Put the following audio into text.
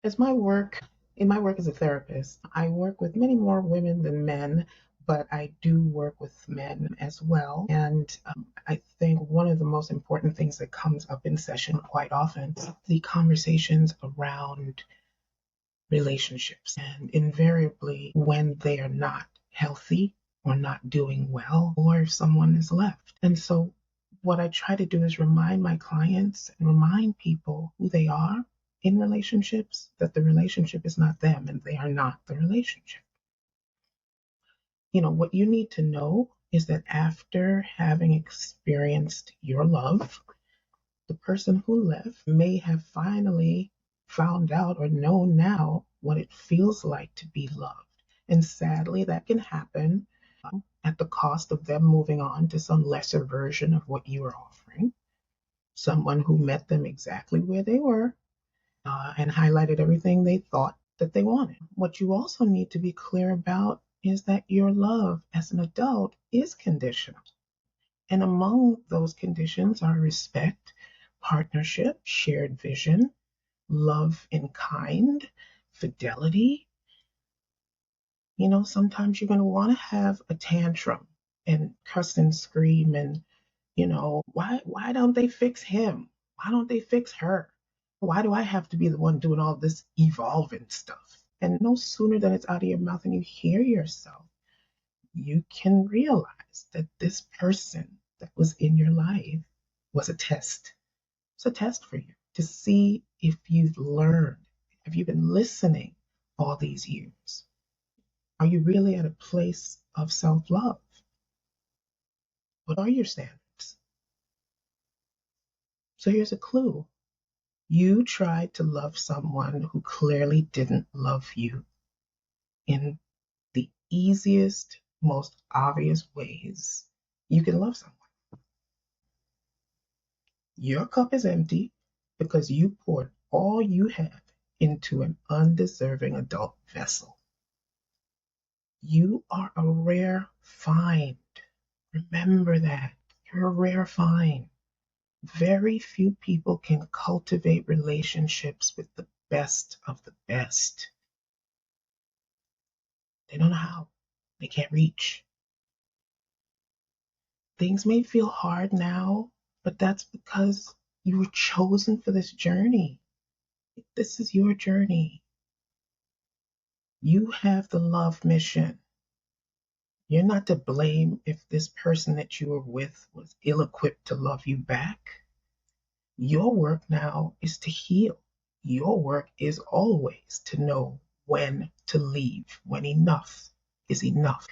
As my work, in my work as a therapist, I work with many more women than men, but I do work with men as well. And I think one of the most important things that comes up in session quite often is the conversations around relationships. And invariably, when they are not healthy or not doing well, or if someone is left. And so, what I try to do is remind my clients and remind people who they are in relationships, that the relationship is not them and they are not the relationship. What you need to know is that after having experienced your love, the person who left may have finally found out or known now what it feels like to be loved. And sadly, that can happen at the cost of them moving on to some lesser version of what you are offering. Someone who met them exactly where they were and highlighted everything they thought that they wanted. What you also need to be clear about is that your love as an adult is conditional. And among those conditions are respect, partnership, shared vision, love in kind, fidelity. Sometimes you're going to want to have a tantrum and cuss and scream and, why don't they fix him? Why don't they fix her? Why do I have to be the one doing all this evolving stuff? And no sooner than it's out of your mouth and you hear yourself, you can realize that this person that was in your life was a test. It's a test for you to see if you've learned, have you been listening all these years? Are you really at a place of self love? What are your standards? So here's a clue. You tried to love someone who clearly didn't love you in the easiest, most obvious ways you can love someone. Your cup is empty because you poured all you have into an undeserving adult vessel. You are a rare find. Remember that. You're a rare find. Very few people can cultivate relationships with the best of the best. They don't know how. They can't reach. Things may feel hard now, but that's because you were chosen for this journey. This is your journey. You have the love mission. You're not to blame if this person that you were with was ill equipped to love you back. Your work now is to heal. Your work is always to know when to leave, when enough is enough.